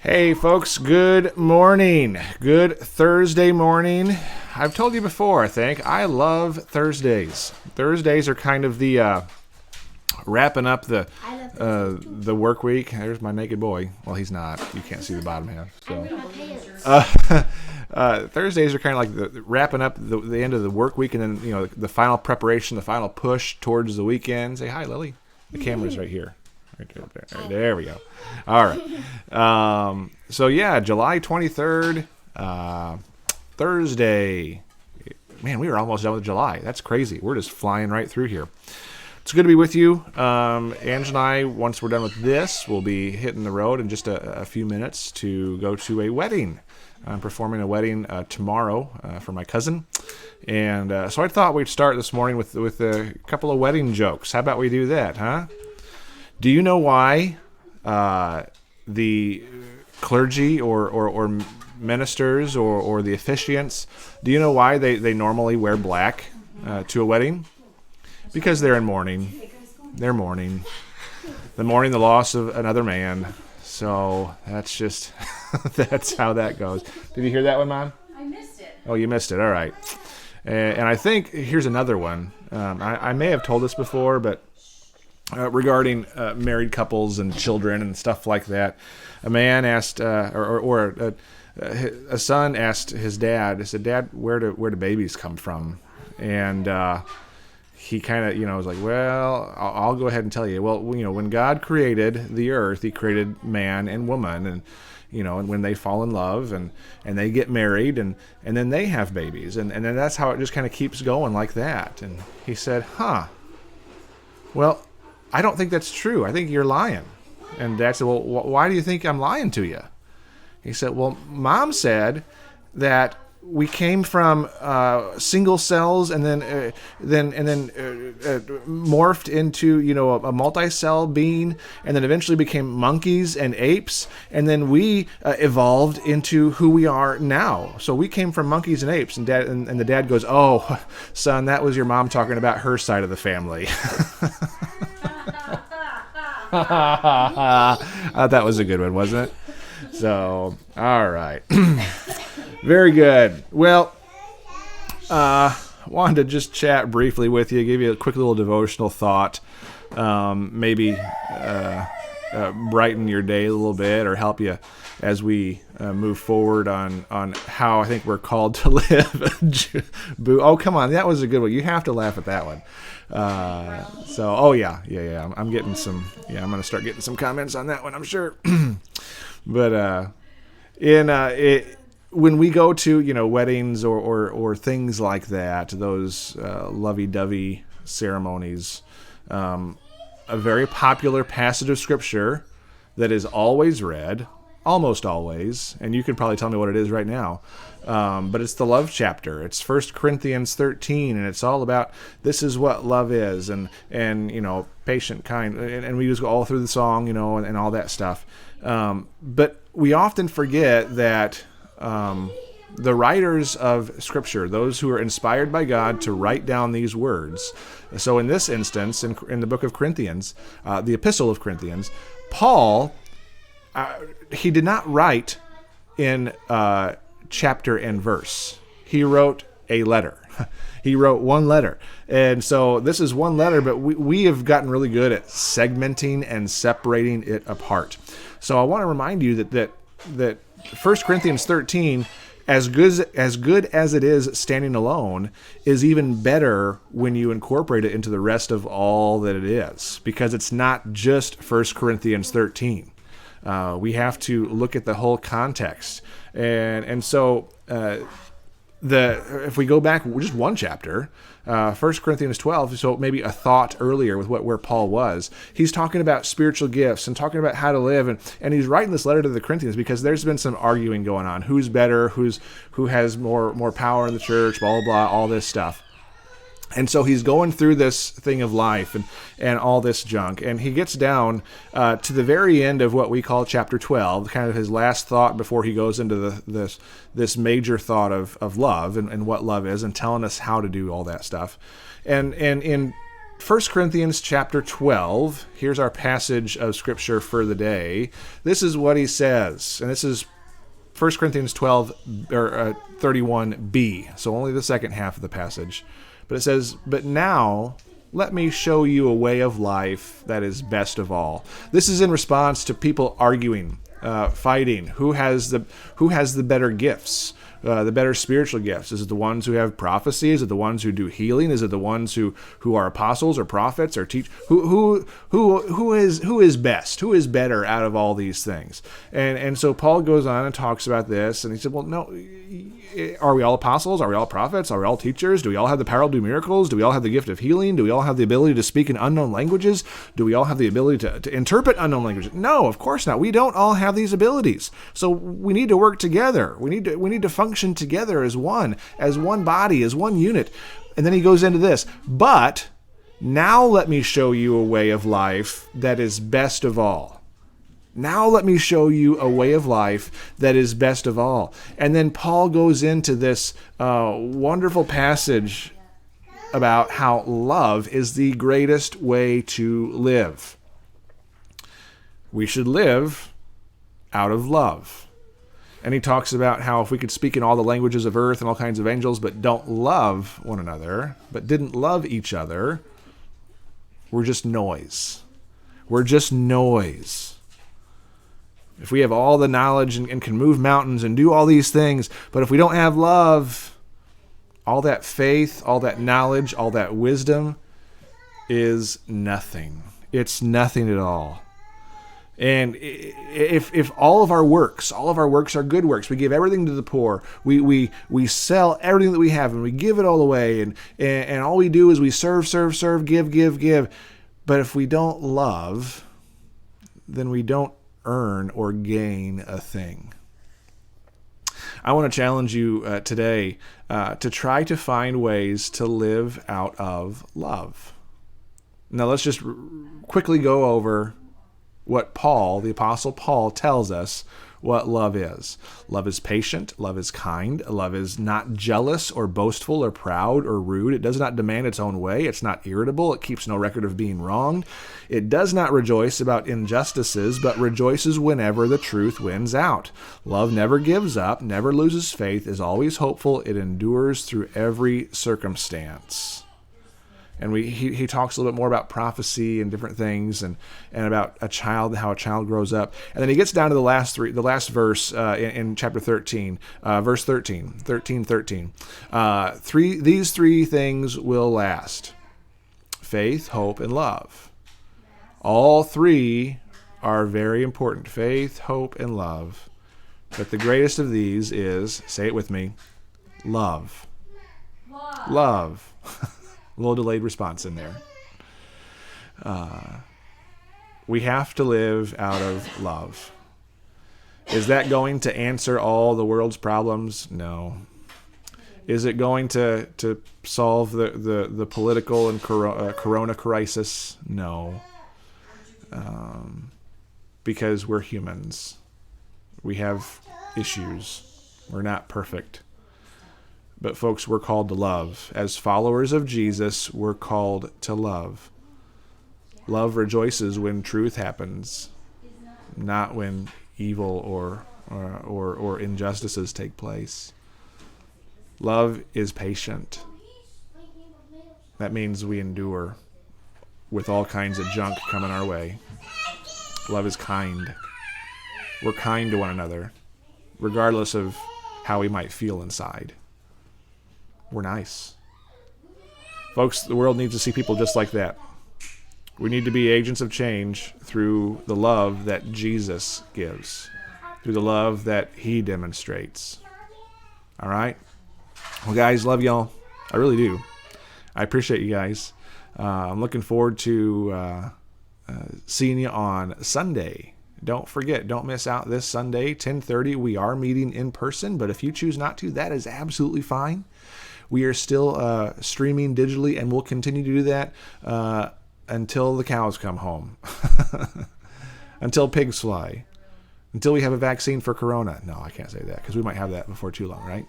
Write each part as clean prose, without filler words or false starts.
Hey folks, good morning. Good Thursday morning. I've told you before, I think, I love Thursdays. Thursdays are kind of the wrapping up the work week. There's my naked boy. Well, he's not. You can't see the bottom half. So Thursdays are kind of like the wrapping up the end of the work week, and then the final preparation, the final push towards the weekend. Say hi, Lily. The camera's right here. Right there we go. All right. So yeah, July 23rd, Thursday. Man, we were almost done with July. That's crazy. We're just flying right through here. It's good to be with you. Ange and I, once we're done with this, we'll be hitting the road in just a few minutes to go to a wedding. I'm performing a wedding tomorrow for my cousin. And so I thought we'd start this morning with a couple of wedding jokes. How about we do that, huh? Do you know why the clergy or ministers or the officiants, do you know why they normally wear black to a wedding? Because they're in mourning. They're mourning. The mourning the loss of another man. So that's just, that's how that goes. Did you hear that one, Mom? I missed it. Oh, you missed it. All right. And I think, here's another one. I may have told this before, but regarding married couples and children and stuff like that, a man asked, a son asked his dad. He said, "Dad, where do babies come from?" And he kind of, was like, "Well, I'll go ahead and tell you. Well, when God created the earth, He created man and woman, and and when they fall in love and they get married and then they have babies, and then that's how it just kind of keeps going like that." And he said, "Huh. Well, I don't think that's true. I think you're lying." And Dad said, "Well, why do you think I'm lying to you?" He said, "Well, Mom said that we came from single cells and then morphed into a multi-cell being, and then eventually became monkeys and apes, and then we evolved into who we are now. So we came from monkeys and apes." And Dad and the dad goes, "Oh, son, that was your mom talking about her side of the family." That was a good one, wasn't it? So, all right. Very good. Well, wanted to just chat briefly with you, give you a quick little devotional thought, maybe brighten your day a little bit or help you as we move forward on how I think we're called to live. Oh, come on. That was a good one. You have to laugh at that one. Yeah. I'm getting some, I'm going to start getting some comments on that one, I'm sure. But when we go to, weddings or things like that, those lovey-dovey ceremonies, a very popular passage of Scripture that is always read, almost always, and you can probably tell me what it is right now, but it's the love chapter. It's 1 Corinthians 13, and it's all about this is what love is, and patient, kind, and we just go all through the song, and all that stuff. But we often forget that the writers of Scripture, those who are inspired by God to write down these words. So in this instance, in the book of Corinthians, the epistle of Corinthians, Paul, he did not write in chapter and verse. He wrote a letter. He wrote one letter. And so this is one letter, but we have gotten really good at segmenting and separating it apart. So I want to remind you that 1 Corinthians 13, as good as it is standing alone, is even better when you incorporate it into the rest of all that it is, because it's not just 1 Corinthians 13. We have to look at the whole context. And so if we go back just one chapter, 1 Corinthians 12, so maybe a thought earlier with where Paul was, he's talking about spiritual gifts and talking about how to live, and he's writing this letter to the Corinthians because there's been some arguing going on. Who's better? Who has more power in the church? Blah, blah, blah, all this stuff. And so he's going through this thing of life and all this junk. And he gets down to the very end of what we call chapter 12, kind of his last thought before he goes into this major thought of love and what love is, and telling us how to do all that stuff. And in 1 Corinthians chapter 12, here's our passage of Scripture for the day. This is what he says, and this is 1 Corinthians 12, or 31b, so only the second half of the passage. But it says, "But now let me show you a way of life that is best of all." This is in response to people arguing, fighting. Who has the better gifts? The better spiritual gifts? Is it the ones who have prophecy? Is it the ones who do healing? Is it the ones who are apostles or prophets or teach? Who is best? Who is better out of all these things? And so Paul goes on and talks about this, and he said, well, no, are we all apostles? Are we all prophets? Are we all teachers? Do we all have the power to do miracles? Do we all have the gift of healing? Do we all have the ability to speak in unknown languages? Do we all have the ability to interpret unknown languages? No, of course not. We don't all have these abilities. So we need to work together. We need to function together as one body, as one unit. And then he goes into this, "But now let me show you a way of life that is best of all." Now let me show you a way of life that is best of all. And then Paul goes into this wonderful passage about how love is the greatest way to live. We should live out of love. And he talks about how if we could speak in all the languages of earth and all kinds of angels, but don't love one another, but didn't love each other, we're just noise. We're just noise. If we have all the knowledge and can move mountains and do all these things, but if we don't have love, all that faith, all that knowledge, all that wisdom is nothing. It's nothing at all. And if all of our works are good works, we give everything to the poor, we sell everything that we have and we give it all away, and all we do is we serve, give. But if we don't love, then we don't earn or gain a thing. I want to challenge you today to try to find ways to live out of love. Now let's just quickly go over what Paul, the Apostle Paul, tells us what love is. Love is patient. Love is kind. Love is not jealous or boastful or proud or rude. It does not demand its own way. It's not irritable. It keeps no record of being wronged. It does not rejoice about injustices, but rejoices whenever the truth wins out. Love never gives up, never loses faith, is always hopeful. It endures through every circumstance. And he talks a little bit more about prophecy and different things, and about a child, how a child grows up. And then he gets down to the last verse in chapter 13, verse 13. These three things will last: faith, hope, and love. All three are very important: faith, hope, and love. But the greatest of these is, say it with me, love. Love. A little delayed response in there. We have to live out of love. Is that going to answer all the world's problems? No. Is it going to solve the political and corona crisis? No. Because we're humans. We have issues. We're not perfect. But folks, we're called to love. As followers of Jesus, we're called to love. Love rejoices when truth happens, not when evil or injustices take place. Love is patient. That means we endure with all kinds of junk coming our way. Love is kind. We're kind to one another, regardless of how we might feel inside. We're nice. Folks, the world needs to see people just like that. We need to be agents of change through the love that Jesus gives, through the love that he demonstrates. All right? Well, guys, love y'all. I really do. I appreciate you guys. I'm looking forward to seeing you on Sunday. Don't forget, don't miss out this Sunday, 10:30. We are meeting in person, but if you choose not to, that is absolutely fine. We are still streaming digitally, and we'll continue to do that until the cows come home, until pigs fly, until we have a vaccine for corona. No, I can't say that because we might have that before too long, right?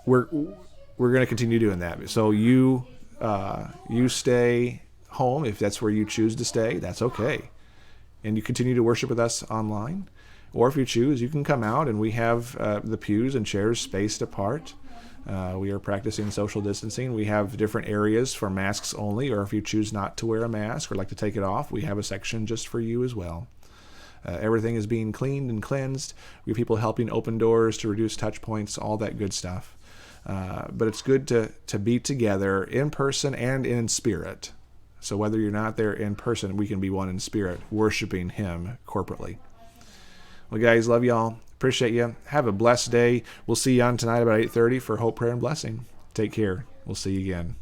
We're going to continue doing that. So you You stay home if that's where you choose to stay. That's okay. And you continue to worship with us online. Or if you choose, you can come out, and we have the pews and chairs spaced apart. We are practicing social distancing. We have different areas for masks only, or if you choose not to wear a mask or like to take it off, we have a section just for you as well. Everything is being cleaned and cleansed. We have people helping open doors to reduce touch points, all that good stuff. But it's good to be together in person and in spirit. So whether you're not there in person, we can be one in spirit, worshiping Him corporately. Well, guys, love y'all. Appreciate you. Have a blessed day. We'll see you on tonight about 8:30 for Hope, Prayer, and Blessing. Take care. We'll see you again.